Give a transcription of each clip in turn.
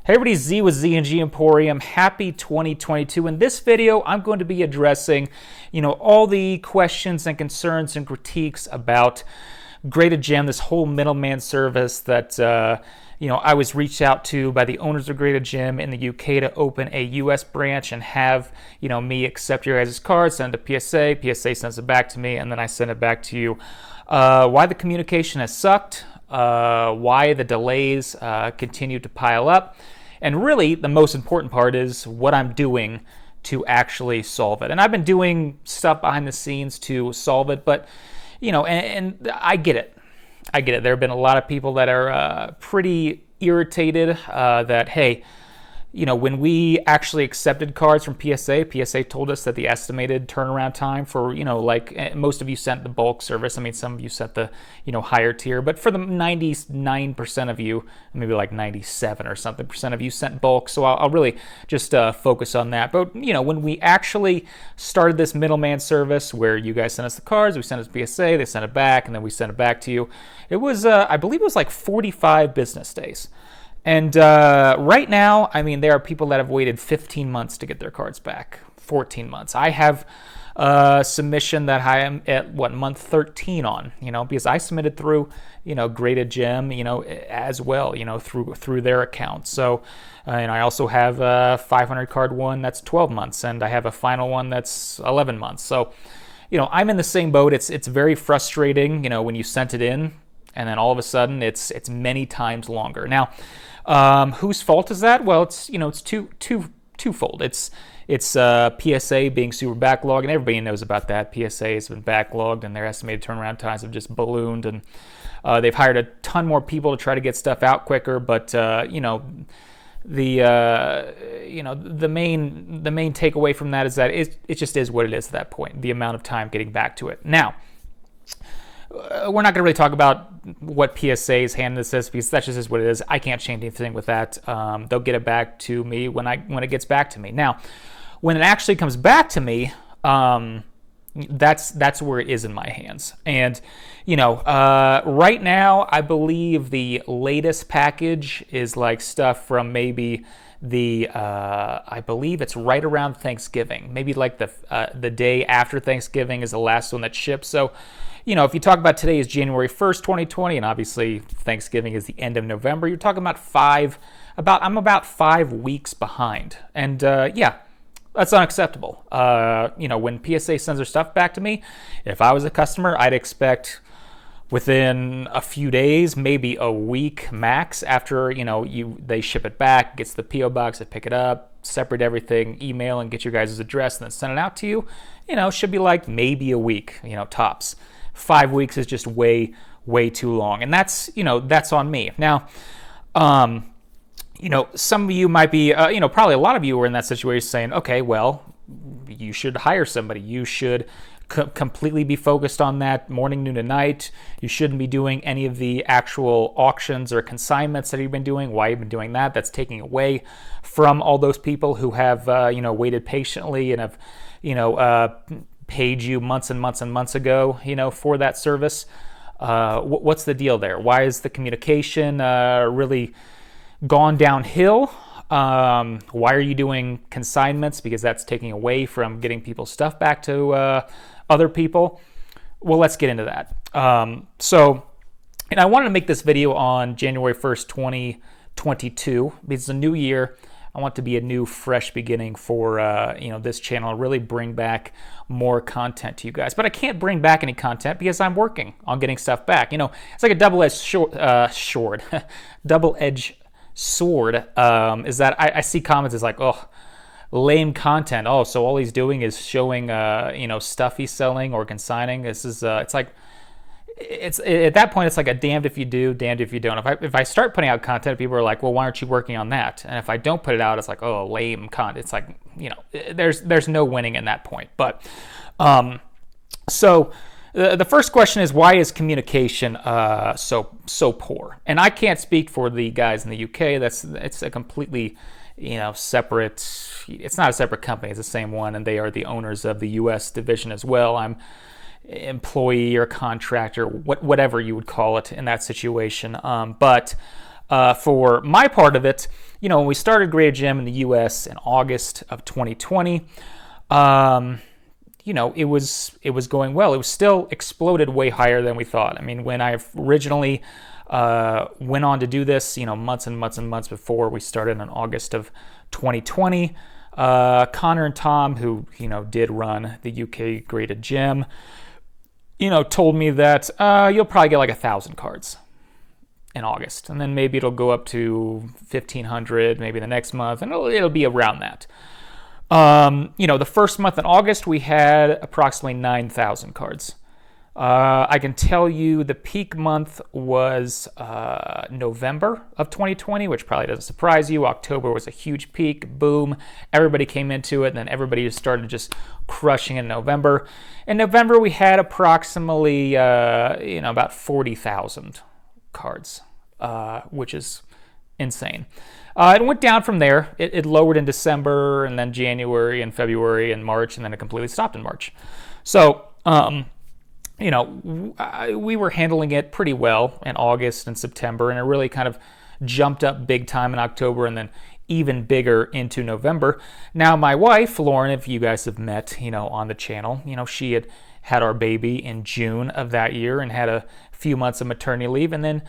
Hey everybody, Z with ZandGEmporium. Happy 2022. In this video, I'm going to be addressing, all the questions and concerns and critiques about ZandGEm, this whole middleman service that, I was reached out to by the owners of ZandGEm in the UK to open a US branch and have, me accept your guys' cards, send it to PSA. PSA sends it back to me, and then I send it back to you. Why the communication has sucked, why the delays continue to pile up, and really the most important part is what I'm doing to actually solve it. And I've been doing stuff behind the scenes to solve it, but and I get it. There have been a lot of people that are pretty irritated that, hey, when we actually accepted cards from PSA told us that the estimated turnaround time for, most of you sent the bulk service. I mean, some of you sent the, higher tier, but for the 99% of you, maybe like 97 or something percent of you sent bulk. So I'll really just focus on that. But, when we actually started this middleman service where you guys sent us the cards, we sent it to PSA, they sent it back, and then we sent it back to you. It was, I believe it was like 45 business days. And right now, I mean, there are people that have waited 15 months to get their cards back, 14 months. I have a submission that I am at, month 13 on, because I submitted through, ZandGEm, as well, through their account. So, and I also have a 500 card one that's 12 months, and I have a final one that's 11 months. So, I'm in the same boat. It's very frustrating, when you sent it in, and then all of a sudden it's many times longer. Now, whose fault is that? Well, it's twofold. It's PSA being super backlogged, and everybody knows about that. PSA has been backlogged, and their estimated turnaround times have just ballooned, and they've hired a ton more people to try to get stuff out quicker. But the main takeaway from that is that it just is what it is at that point. The amount of time getting back to it now. We're not going to really talk about what PSA's hand this is because that just is what it is. I can't change anything with that. They'll get it back to me when it gets back to me. Now, when it actually comes back to me, that's where it is in my hands. And right now, I believe the latest package is like stuff from maybe I believe it's right around Thanksgiving. Maybe like the day after Thanksgiving is the last one that ships. So, if you talk about today is January 1st, 2020, and obviously Thanksgiving is the end of November, you're talking about I'm about 5 weeks behind. And that's unacceptable. When PSA sends their stuff back to me, if I was a customer, I'd expect within a few days, maybe a week max after, they ship it back, gets the P.O. box, I pick it up, separate everything, email and get your guys' address and then send it out to you. Should be like maybe a week, tops. 5 weeks is just way too long. And that's on me. Now, some of you might be, probably a lot of you were in that situation saying, okay, well, you should hire somebody. You should completely be focused on that morning, noon, and night. You shouldn't be doing any of the actual auctions or consignments that you've been doing. Why you've been doing that? That's taking away from all those people who have, waited patiently and have, paid you months and months and months ago, for that service. What's the deal there? Why is the communication really gone downhill? Why are you doing consignments? Because that's taking away from getting people's stuff back to other people. Well, let's get into that. And I wanted to make this video on January 1st, 2022, because it's a new year. I want to be a new, fresh beginning for this channel, really bring back more content to you guys. But I can't bring back any content because I'm working on getting stuff back. It's like a double-edged sword. Double-edged sword is that I see comments as like, oh, lame content. Oh, so all he's doing is showing stuff he's selling or consigning. This is it's like it's at that point it's like a damned if you do, damned if you don't. If I start putting out content, people are like, well, why aren't you working on that? And if I don't put it out, it's like, oh, lame content. It's like, there's no winning in that point. But so the first question is, why is communication so poor? And I can't speak for the guys in the UK. It's a completely separate. It's not a separate company. It's the same one, and they are the owners of the US division as well. I'm employee or contractor, whatever you would call it in that situation. But For my part of it, when we started Great Gem in the U.S. in August of 2020, it was going well. It was still exploded way higher than we thought. I mean, when I originally went on to do this, months and months and months before we started in August of 2020, Connor and Tom, who did run the UK Graded Gem, told me that you'll probably get like 1,000 cards in August, and then maybe it'll go up to 1,500 maybe the next month, and it'll be around that. The first month in August we had approximately 9,000 cards. I can tell you the peak month was November of 2020, which probably doesn't surprise you. October was a huge peak. Boom. Everybody came into it, and then everybody just started just crushing in November. In November, we had approximately, about 40,000 cards, which is insane. It went down from there. It lowered in December, and then January, and February, and March, and then it completely stopped in March. So, we were handling it pretty well in August and September, and it really kind of jumped up big time in October, and then even bigger into November. Now, my wife, Lauren, if you guys have met, on the channel, she had our baby in June of that year and had a few months of maternity leave, and then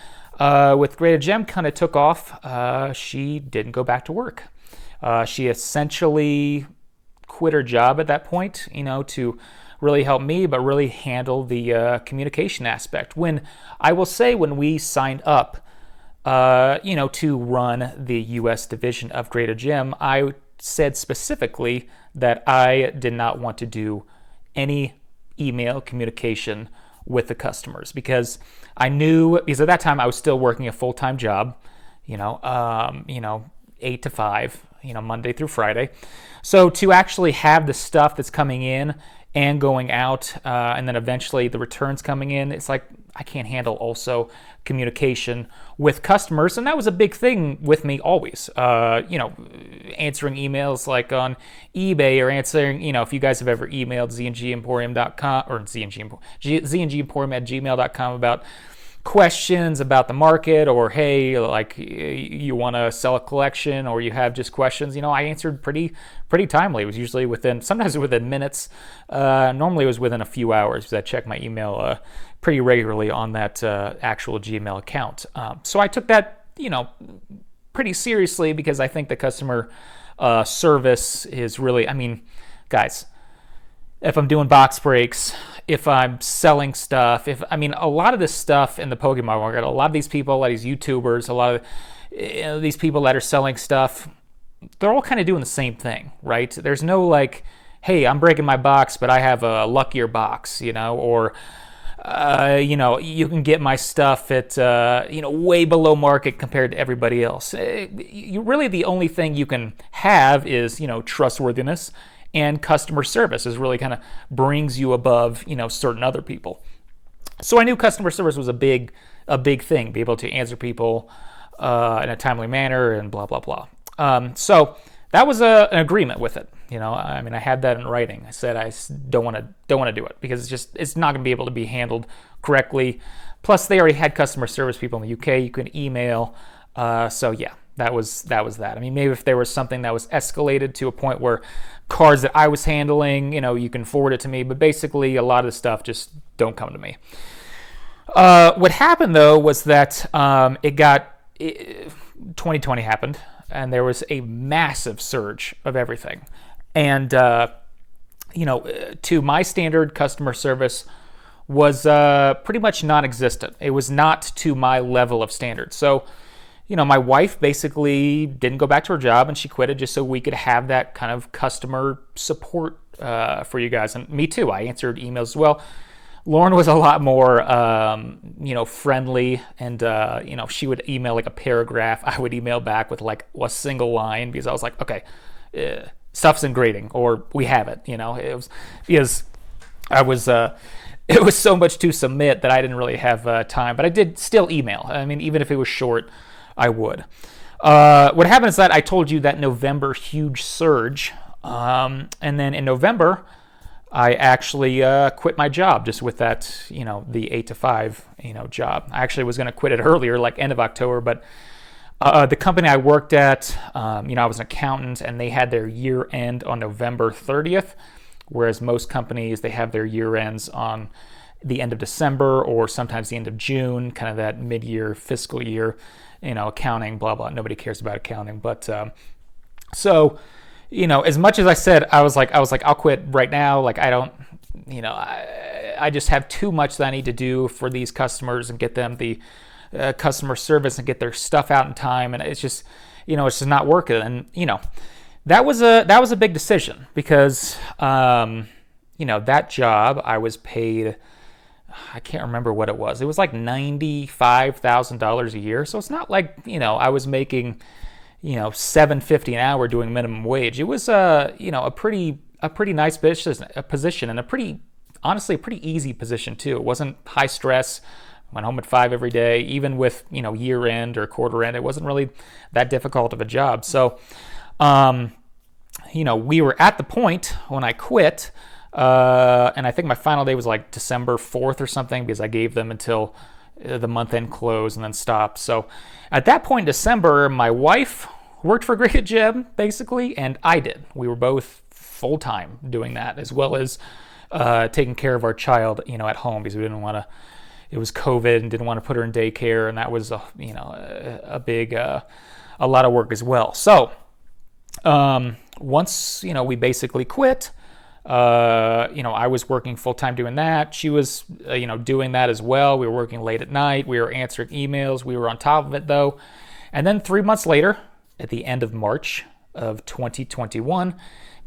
with Great Gem kind of took off. She didn't go back to work. She essentially quit her job at that point, to really help me, but really handle the communication aspect. When we signed up, to run the U.S. division of Great Gem, I said specifically that I did not want to do any email communication with the customers, because because at that time I was still working a full-time job, 8 to 5, Monday through Friday. So to actually have the stuff that's coming in and going out, and then eventually the returns coming in, it's like I can't handle also communication with customers. And that was a big thing with me always, answering emails like on eBay, or answering, if you guys have ever emailed ZandGEmporium.com or ZandGEmporium@gmail.com about questions about the market, or hey, like you want to sell a collection, or you have just questions, I answered pretty timely. It was usually sometimes within minutes. Normally it was within a few hours, because I check my email pretty regularly on that actual Gmail account. So I took that, pretty seriously, because I think the customer service is really, guys, if I'm doing box breaks, if I'm selling stuff, a lot of this stuff in the Pokemon market, a lot of these people, a lot of these YouTubers, a lot of these people that are selling stuff, they're all kind of doing the same thing, right? There's no like, hey, I'm breaking my box, but I have a luckier box, or you can get my stuff at way below market compared to everybody else. Really, the only thing you can have is trustworthiness, and customer service is really kind of brings you above certain other people. So I knew customer service was a big thing, be able to answer people in a timely manner and blah blah blah. So that was an agreement with it. I had that in writing. I said I don't want to do it, because it's not going to be able to be handled correctly. Plus, they already had customer service people in the UK. You can email. So yeah, that was that. Maybe if there was something that was escalated to a point where cards that I was handling, you can forward it to me. But basically, a lot of the stuff just don't come to me. What happened though was that 2020 happened, and there was a massive surge of everything. And, to my standard, customer service was pretty much non-existent. It was not to my level of standard. So, my wife basically didn't go back to her job, and she quit it just so we could have that kind of customer support for you guys. And me too. I answered emails as well. Lauren was a lot more, friendly, and, she would email like a paragraph. I would email back with like a single line, because I was like, okay, stuff's in grading, or we have it, it was because it was so much to submit that I didn't really have time, but I did still email. Even if it was short, I would. What happened is that I told you that November huge surge, and then in November, I actually quit my job just with that, the 8 to 5, job. I actually was going to quit it earlier, like end of October, but The company I worked at, I was an accountant, and they had their year end on November 30th, whereas most companies, they have their year ends on the end of December or sometimes the end of June, kind of that mid-year fiscal year, accounting, blah, blah. Nobody cares about accounting. But so, as much as I said, I was like, I'll quit right now. Like, I don't, I just have too much that I need to do for these customers and get them the customer service and get their stuff out in time. And it's just, it's just not working. And, that was a big decision because, that job I was paid, I can't remember what it was. It was like $95,000 a year. So it's not like, I was making, $7.50 an hour doing minimum wage. It was, a pretty nice position and honestly, a pretty easy position too. It wasn't high stress. Went home at 5 every day, even with, year end or quarter end. It wasn't really that difficult of a job. So, we were at the point when I quit, and I think my final day was like December 4th or something because I gave them until the month end close and then stopped. So at that point in December, my wife worked for Great Gem basically, and I did. We were both full time doing that, as well as taking care of our child, at home, because we didn't want to. It was COVID and didn't want to put her in daycare, and that was a lot of work as well. So once we basically quit. I was working full time doing that. She was, doing that as well. We were working late at night. We were answering emails. We were on top of it though. And then 3 months later, at the end of March of 2021,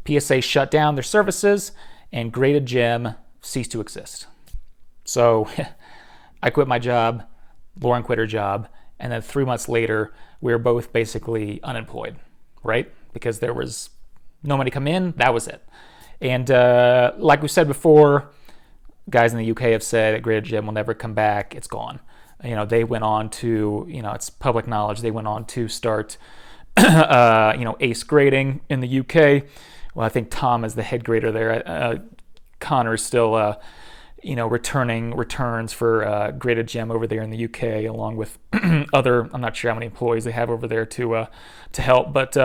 PSA shut down their services and Great Gem ceased to exist. So I quit my job. Lauren quit her job. And then 3 months later, we were both basically unemployed, right? Because there was no money come in. That was it. And like we said before, guys in the UK have said that Great Gem will never come back. It's gone. They went on to, it's public knowledge. They went on to start, ACE grading in the UK. Well, I think Tom is the head grader there. Connor's still, returning returns for Great Gem over there in the UK, along with other. I'm not sure how many employees they have over there to help. But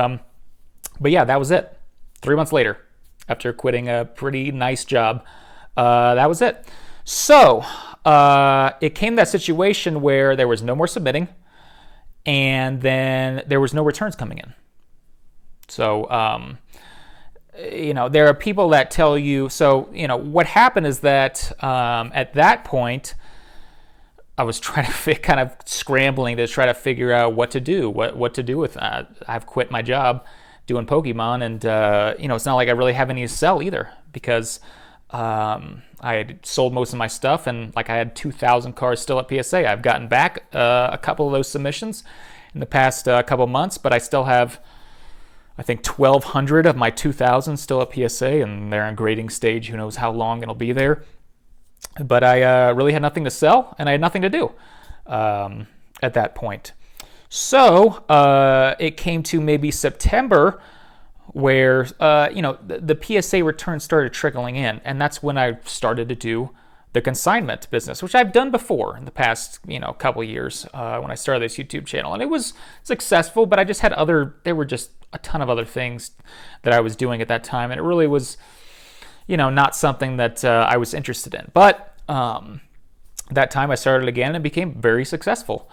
yeah, that was it. 3 months later. After quitting a pretty nice job. That was it. So it came to that situation where there was no more submitting, and then there was no returns coming in. So, there are people that tell you, so, what happened is that at that point, I was trying to kind of scrambling to try to figure out what to do, what to do with that. I've quit my job doing Pokemon, and it's not like I really have any to sell either, because I had sold most of my stuff, and like I had 2,000 cards still at PSA. I've gotten back a couple of those submissions in the past couple of months, but I still have, I think, 1,200 of my 2,000 still at PSA, and they're in grading stage. Who knows how long it'll be there? But I really had nothing to sell, and I had nothing to do at that point. So it came to maybe September where, the PSA returns started trickling in. And that's when I started to do the consignment business, which I've done before in the past, couple of years when I started this YouTube channel. And it was successful, but I just had there were just a ton of other things that I was doing at that time. And it really was, not something that I was interested in. But that time I started again and became very successful.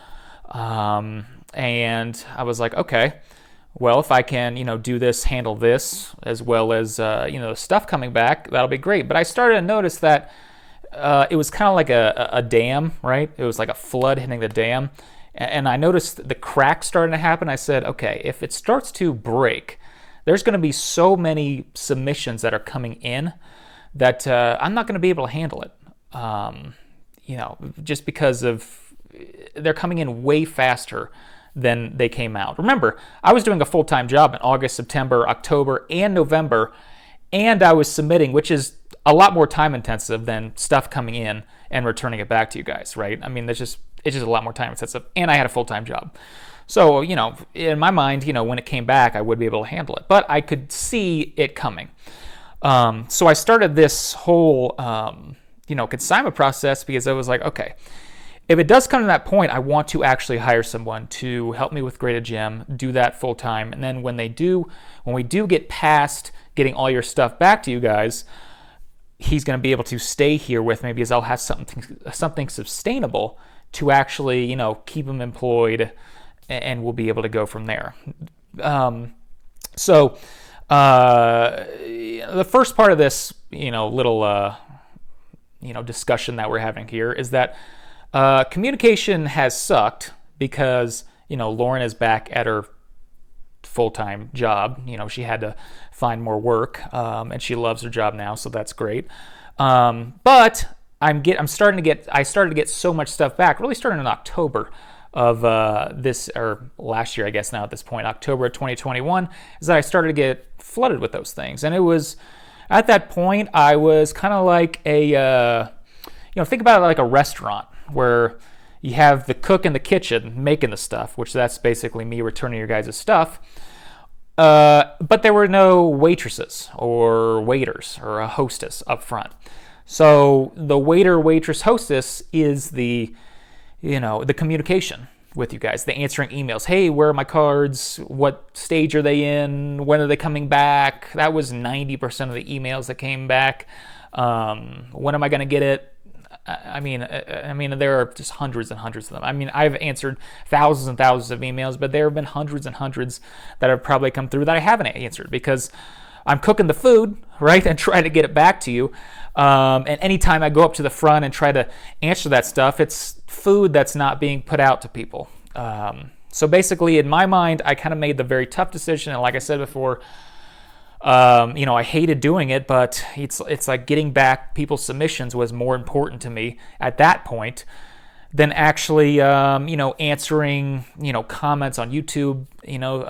And I was like, okay, well, if I can, do this, handle this, as well as, stuff coming back, that'll be great. But I started to notice that it was kind of like a dam, right? It was like a flood hitting the dam. And I noticed the cracks starting to happen. I said, okay, if it starts to break, there's going to be so many submissions that are coming in that I'm not going to be able to handle it. Just because they're coming in way faster than they came out. Remember, I was doing a full-time job in August, September, October, and November, and I was submitting, which is a lot more time intensive than stuff coming in and returning it back to you guys, right? I mean, it's just a lot more time intensive, and I had a full-time job. So, in my mind, when it came back, I would be able to handle it, but I could see it coming. So I started this whole, consignment process because I was like, okay, if it does come to that point, I want to actually hire someone to help me with Graded Gem, do that full time. And then when we do get past getting all your stuff back to you guys, he's going to be able to stay here with me because I'll have something sustainable to actually, you know, keep him employed, and we'll be able to go from there. So the first part of this, you know, little, you know, discussion that we're having here is that communication has sucked because, you know, Lauren is back at her full-time job. You know, she had to find more work, and she loves her job now, so that's great. But I started to get so much stuff back, really starting in October of last year, I guess now at this point, October of 2021, is that I started to get flooded with those things. And it was, at that point, I was kind of like you know, think about it like a restaurant where you have the cook in the kitchen making the stuff, which that's basically me returning your guys' stuff. But there were no waitresses or waiters or a hostess up front. So the waiter, waitress, hostess is the communication with you guys, the answering emails. Hey, where are my cards? What stage are they in? When are they coming back? That was 90% of the emails that came back. When am I going to get it? I mean, there are just hundreds and hundreds of them. I mean, I've answered thousands and thousands of emails, but there have been hundreds and hundreds that have probably come through that I haven't answered because I'm cooking the food, right, and trying to get it back to you. And anytime I go up to the front and try to answer that stuff, it's food that's not being put out to people. So basically, in my mind, I kind of made the very tough decision. And like I said before, you know, I hated doing it, but it's like getting back people's submissions was more important to me at that point than actually, you know, answering, you know, comments on YouTube, you know,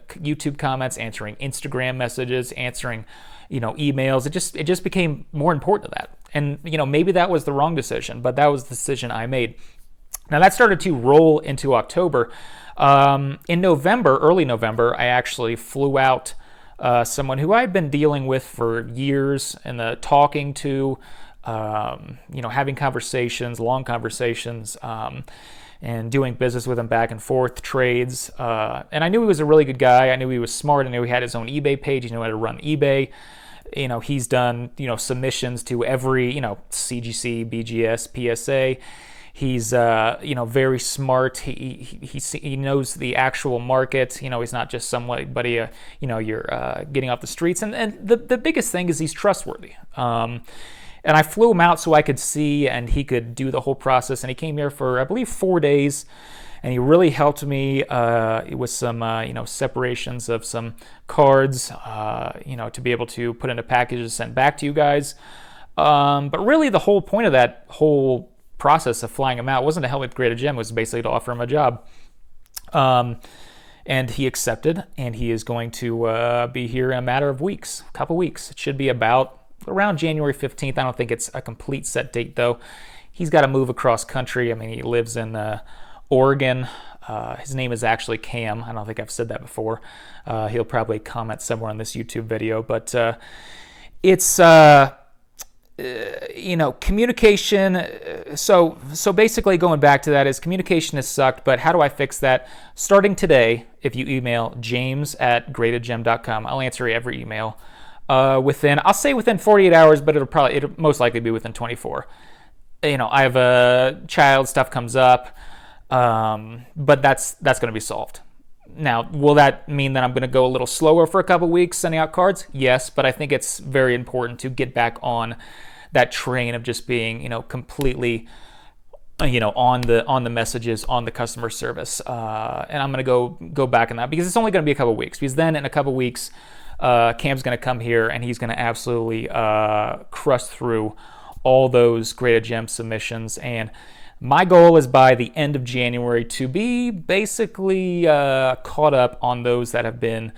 YouTube comments, answering Instagram messages, answering, you know, emails. It just became more important to that. And, you know, maybe that was the wrong decision, but that was the decision I made. Now that started to roll into October. In November, early November, I actually flew out someone who I'd been dealing with for years and talking to, you know, having conversations, long conversations, and doing business with him back and forth, trades. And I knew he was a really good guy. I knew he was smart. I knew he had his own eBay page. He knew how to run eBay. You know, he's done, you know, submissions to every, you know, CGC, BGS, PSA. He's, you know, very smart. He knows the actual market. You know, he's not just somebody, you know, you're getting off the streets. And the biggest thing is he's trustworthy. And I flew him out so I could see and he could do the whole process. And he came here for, I believe, 4 days. And he really helped me with some, you know, separations of some cards, you know, to be able to put into packages sent back to you guys. But really the whole point of that whole process of flying him out wasn't to help with Graded Gem, it was basically to offer him a job. And he accepted, and he is going to be here in a matter of weeks, a couple weeks. It should be about around January 15th. I don't think it's a complete set date, though. He's got to move across country. I mean, he lives in Oregon. His name is actually Cam. I don't think I've said that before. He'll probably comment somewhere on this YouTube video, but it's... you know, communication. So basically going back to that is communication has sucked, but how do I fix that? Starting today, if you email james@gradedgem.com, I'll answer every email I'll say within 48 hours, but it'll most likely be within 24. You know, I have a child, stuff comes up, but that's going to be solved. Now, will that mean that I'm going to go a little slower for a couple weeks sending out cards? Yes, but I think it's very important to get back on that train of just being, you know, completely, you know, on the messages, on the customer service. And I'm going to go back on that because it's only going to be a couple weeks. Because then in a couple weeks, Cam's going to come here and he's going to absolutely crush through all those Graded Gem submissions. And my goal is by the end of January to be basically caught up on those that have been,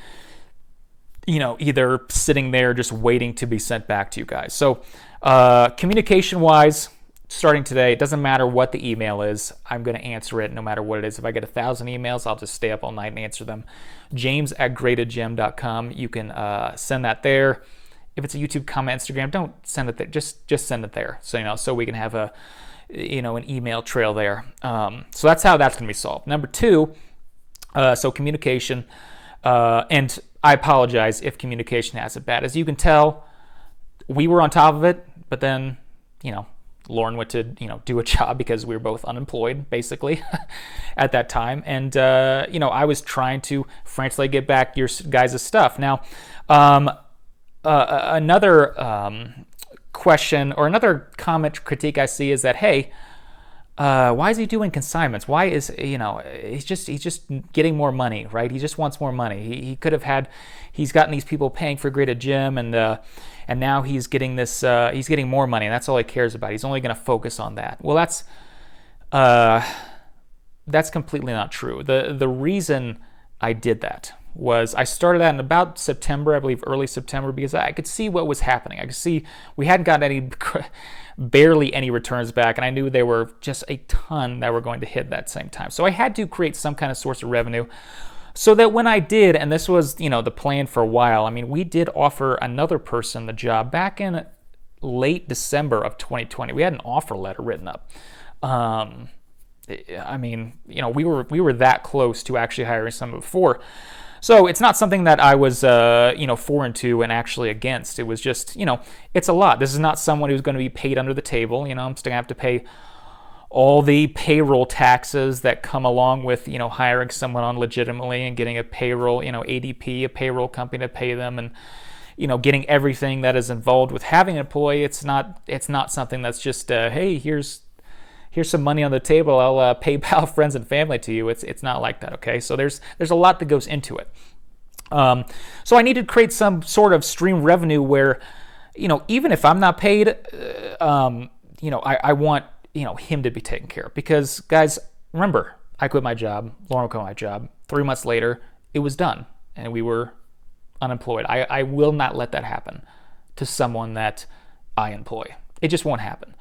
you know, either sitting there just waiting to be sent back to you guys. So communication-wise, starting today, it doesn't matter what the email is. I'm going to answer it no matter what it is. If I get 1,000 emails, I'll just stay up all night and answer them. james@gradedgem.com. You can send that there. If it's a YouTube comment, Instagram, don't send it there. Just send it there. So, you know, so we can have a, an email trail there. So that's how that's going to be solved. Number two, so communication, and I apologize if communication has it bad. As you can tell, we were on top of it, but then, Lauren went to, do a job because we were both unemployed, basically, at that time. And, I was trying to frantically get back your guys' stuff. Now, another question or another comment critique I see is that, hey, why is he doing consignments? Why is, he's just getting more money, right? He just wants more money. He could have he's gotten these people paying for Great Gym, and now he's getting he's getting more money, and that's all he cares about. He's only going to focus on that. Well, that's completely not true. The reason I did that was I started that in about September, I believe early September, because I could see what was happening. I could see we hadn't gotten barely any returns back, and I knew there were just a ton that were going to hit that same time. So I had to create some kind of source of revenue so that when I did, and this was, the plan for a while, I mean, we did offer another person the job back in late December of 2020. We had an offer letter written up. I mean, we were that close to actually hiring someone before. So it's not something that I was, foreign to and actually against. It was just, it's a lot. This is not someone who's going to be paid under the table. I'm still going to have to pay all the payroll taxes that come along with, hiring someone on legitimately and getting a payroll, ADP, a payroll company to pay them, and, getting everything that is involved with having an employee. It's not something that's just, hey, here's some money on the table, I'll PayPal friends and family to you. It's not like that, okay? So there's a lot that goes into it. So I need to create some sort of stream revenue where, even if I'm not paid, I want, him to be taken care of. Because, guys, remember, I quit my job, Lauren quit my job. 3 months later, it was done, and we were unemployed. I will not let that happen to someone that I employ. It just won't happen.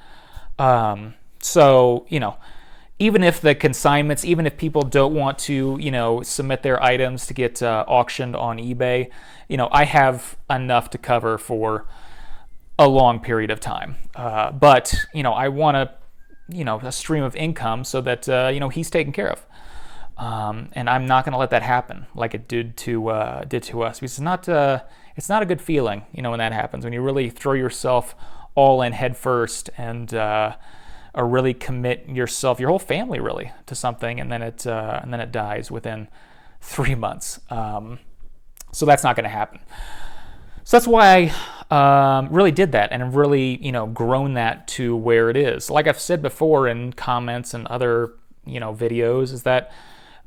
So, even if the consignments, even if people don't want to, submit their items to get auctioned on eBay, I have enough to cover for a long period of time. But, I want a stream of income so that, he's taken care of. And I'm not going to let that happen like it did to us, because it's not a good feeling, when that happens, when you really throw yourself all in head first and, or really commit yourself, your whole family really, to something, and then it dies within 3 months. So that's not going to happen. So that's why I really did that, and really, grown that to where it is. Like I've said before in comments and other, videos, is that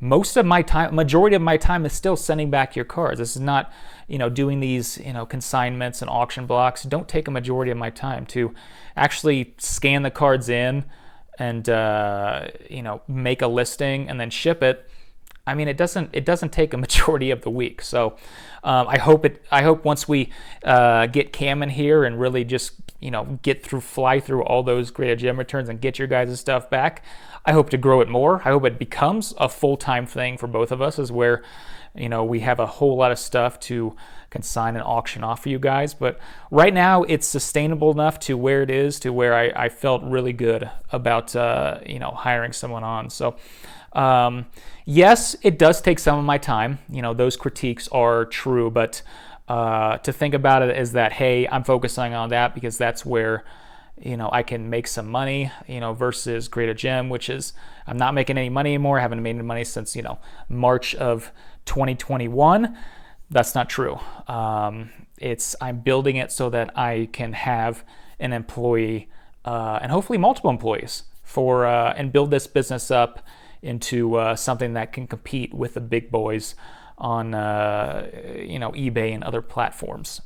majority of my time is still sending back your cards. This is not, doing these, consignments and auction blocks. Don't take a majority of my time to actually scan the cards in and, make a listing and then ship it. I mean, it doesn't take a majority of the week. So I hope once we get Cam in here and really just, fly through all those Great Gem returns and get your guys' stuff back, I hope to grow it more. I hope it becomes a full-time thing for both of us, is where, we have a whole lot of stuff to consign and auction off for you guys. But right now it's sustainable enough to where it is, to where I felt really good about, hiring someone on. So, yes, it does take some of my time. Those critiques are true, but to think about it is that, hey, I'm focusing on that because that's where, I can make some money, versus Great Gem, which is, I'm not making any money anymore. I haven't made any money since, March of 2021. That's not true. I'm building it so that I can have an employee, and hopefully multiple employees and build this business up into something that can compete with the big boys on eBay and other platforms.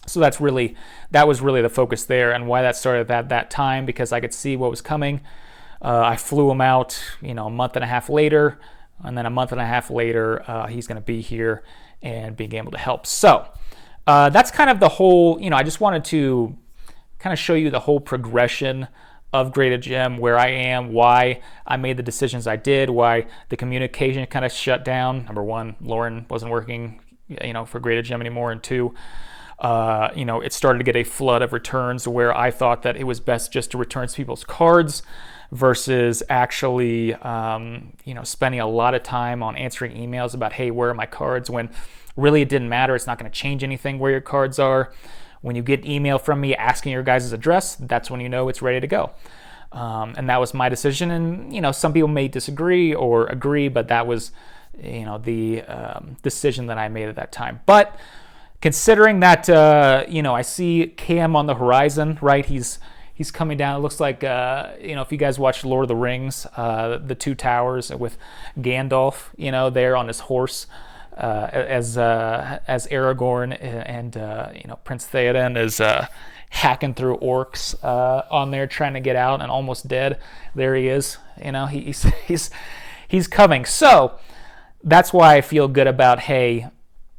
So that was really the focus there, and why that started at that time, because I could see what was coming. I flew him out, a month and a half later, and then a month and a half later, he's going to be here and being able to help. So that's kind of the whole, I just wanted to kind of show you the whole progression of Great Gem, where I am, why I made the decisions I did, why the communication kind of shut down. Number one, Lauren wasn't working, for Great Gem anymore, and two, it started to get a flood of returns where I thought that it was best just to return people's cards versus actually, spending a lot of time on answering emails about, hey, where are my cards? When really it didn't matter. It's not going to change anything where your cards are. When you get email from me asking your guys' address, that's when you know it's ready to go. And that was my decision. And, some people may disagree or agree, but that was, the decision that I made at that time. But considering that, I see Cam on the horizon, right? He's coming down. It looks like, if you guys watched Lord of the Rings, the Two Towers with Gandalf, there on his horse, as Aragorn and Prince Theoden is hacking through orcs on there trying to get out and almost dead. There he is. He's coming. So that's why I feel good about, hey,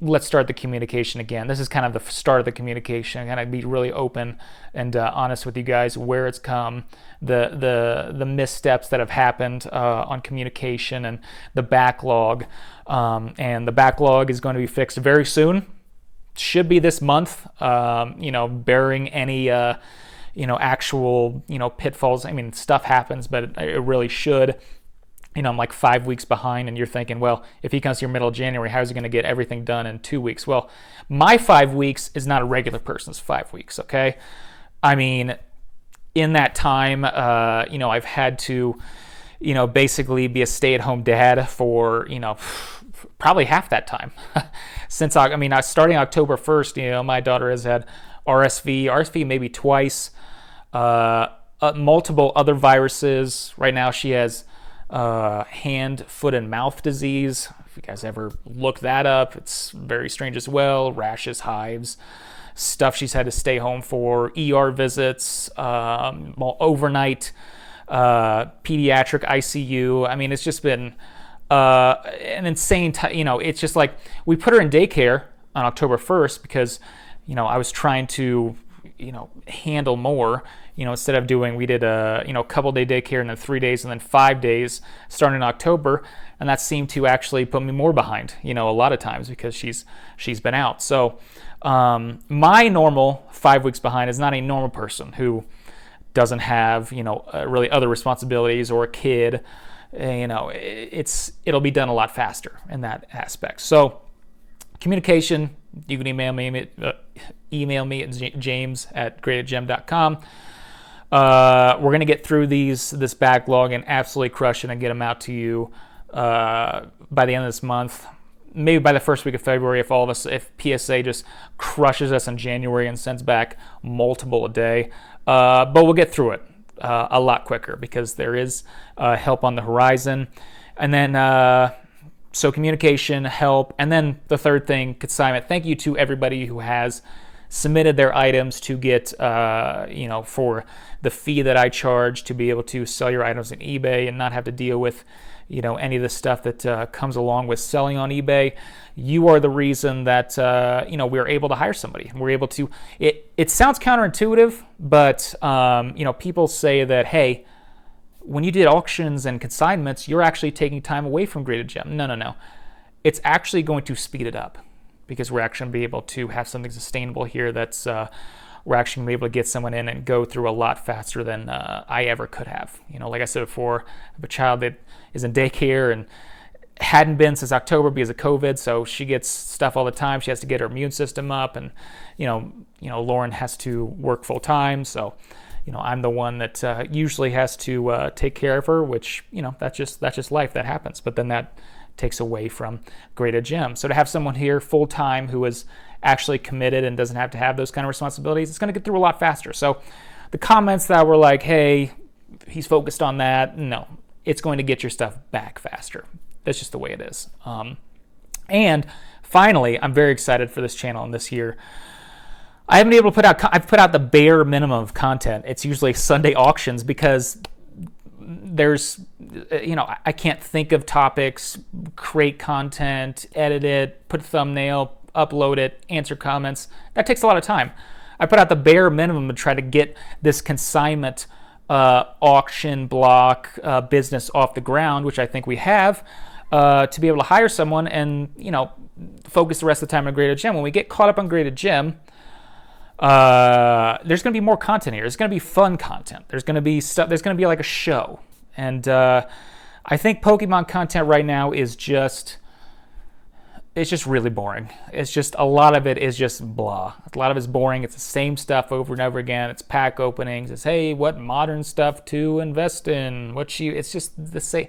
let's start the communication again. This is kind of the start of the communication. Kind of be really open and honest with you guys where it's come, the missteps that have happened on communication and the backlog. And the backlog is going to be fixed very soon. Should be this month. Bearing any actual pitfalls. I mean, stuff happens, but it really should. I'm like 5 weeks behind, and you're thinking, well, if he comes here middle of January, how's he going to get everything done in 2 weeks? Well, my 5 weeks is not a regular person's 5 weeks, okay? I mean, in that time, I've had to, basically be a stay-at-home dad for, probably half that time. Starting October 1st, my daughter has had RSV maybe twice, multiple other viruses. Right now she has hand, foot, and mouth disease. If you guys ever look that up, it's very strange as well. Rashes, hives, stuff she's had to stay home for, ER visits, overnight, pediatric ICU. I mean, it's just been an insane time. It's just like we put her in daycare on October 1st because, I was trying to, handle more. Instead of we did a couple day daycare and then 3 days and then 5 days starting in October, and that seemed to actually put me more behind, a lot of times because she's been out. So my normal 5 weeks behind is not a normal person who doesn't have really other responsibilities or a kid. It'll be done a lot faster in that aspect. So communication, you can email me at james@greatagem.com. We're going to get through this backlog and absolutely crush it and get them out to you by the end of this month. Maybe by the first week of February, if PSA just crushes us in January and sends back multiple a day. But we'll get through it a lot quicker because there is help on the horizon. And then, so communication, help. And then the third thing, consignment. Thank you to everybody who has submitted their items to get, for the fee that I charge to be able to sell your items on eBay and not have to deal with, any of the stuff that comes along with selling on eBay. You are the reason that, we're able to hire somebody. We're able to, it sounds counterintuitive, but, people say that, hey, when you did auctions and consignments, you're actually taking time away from Graded Gem. No. It's actually going to speed it up because we're actually going to be able to have something sustainable here that's we're actually going to be able to get someone in and go through a lot faster than I ever could have. Like I said before, I have a child that is in daycare and hadn't been since October because of COVID, so she gets stuff all the time. She has to get her immune system up, and Lauren has to work full time, so I'm the one that usually has to take care of her, which that's just life. That happens. But then that takes away from Graded Gem. So to have someone here full time who is actually committed and doesn't have to have those kind of responsibilities, it's going to get through a lot faster. So the comments that were like, "Hey, he's focused on that," no, it's going to get your stuff back faster. That's just the way it is. And finally, I'm very excited for this channel and this year. I haven't been able to put out. I've put out the bare minimum of content. It's usually Sunday auctions because there's, I can't think of topics, create content, edit it, put a thumbnail, upload it, answer comments. That takes a lot of time. I put out the bare minimum to try to get this consignment auction block business off the ground, which I think we have, to be able to hire someone and focus the rest of the time on Graded Gem. When we get caught up on Graded Gem, there's going to be more content here. There's going to be fun content. There's going to be stuff. There's going to be like a show. And I think Pokemon content right now is just, it's just really boring. It's just, a lot of it is just blah. A lot of it's boring. It's the same stuff over and over again. It's pack openings. It's, hey, what modern stuff to invest in? It's just the same.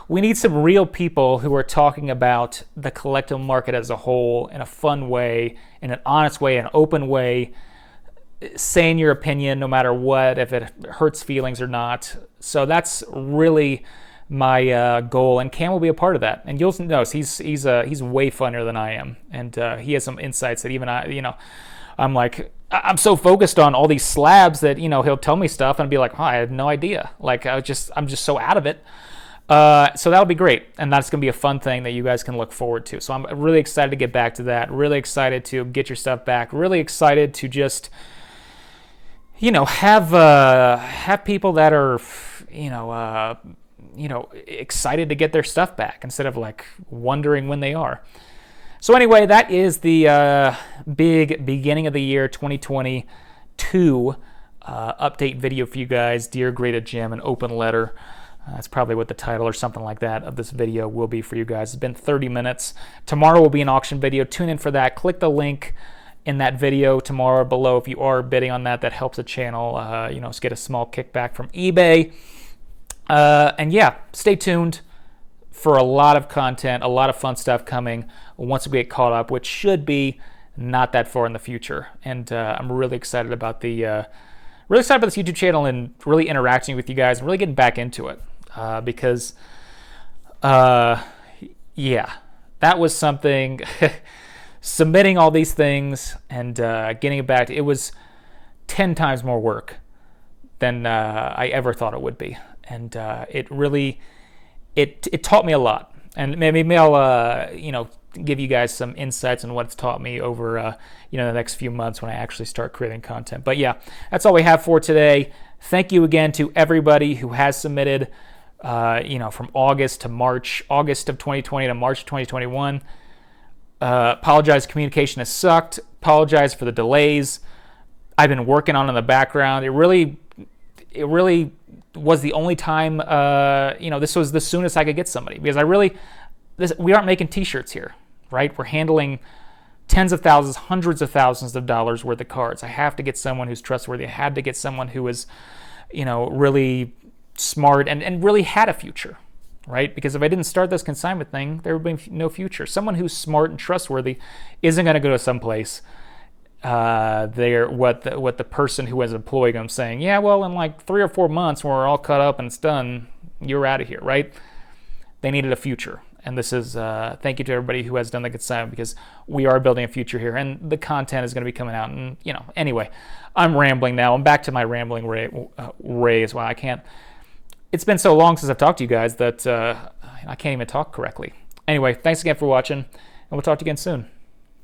We need some real people who are talking about the collectible market as a whole in a fun way, in an honest way, an open way, saying your opinion no matter what, if it hurts feelings or not. So that's really my goal, and Cam will be a part of that. And you'll notice he's way funnier than I am, and he has some insights that even I'm like, I'm so focused on all these slabs that he'll tell me stuff and I'll be like, oh, I had no idea. Like I'm just so out of it. So that'll be great, and that's going to be a fun thing that you guys can look forward to. So I'm really excited to get back to that, really excited to get your stuff back, really excited to just, have people that are, excited to get their stuff back instead of like wondering when they are. So anyway, that is the big beginning of the year 2022 update video for you guys. Dear Graded Gem, an open letter. That's probably what the title or something like that of this video will be for you guys. It's been 30 minutes. Tomorrow will be an auction video. Tune in for that. Click the link in that video tomorrow below if you are bidding on that. That helps the channel, get a small kickback from eBay. And yeah, stay tuned for a lot of content, a lot of fun stuff coming once we get caught up, which should be not that far in the future. And I'm really excited about this YouTube channel and really interacting with you guys and really getting back into it. Because that was something, submitting all these things and getting it back, it was 10 times more work than I ever thought it would be. And it really, it taught me a lot. And maybe I'll, give you guys some insights on what it's taught me over, the next few months when I actually start creating content. But yeah, that's all we have for today. Thank you again to everybody who has submitted, from August to March, August of 2020 to March of 2021. Apologize, communication has sucked. Apologize for the delays. I've been working on it in the background. It really was the only time, this was the soonest I could get somebody, because we aren't making t-shirts here, right? We're handling tens of thousands, hundreds of thousands of dollars worth of cards. I have to get someone who's trustworthy. I had to get someone who is, really smart and really had a future, right? Because if I didn't start this consignment thing, there would be no future. Someone who's smart and trustworthy isn't going to go to some place what the person who has employed them saying, yeah, well, in like 3 or 4 months when we're all cut up and it's done, you're out of here, right? They needed a future. And this is thank you to everybody who has done the consignment, because we are building a future here, and the content is going to be coming out. And anyway, I'm rambling now. I'm back to my rambling ray as well. I can't. It's been so long since I've talked to you guys that I can't even talk correctly. Anyway, thanks again for watching, and we'll talk to you again soon.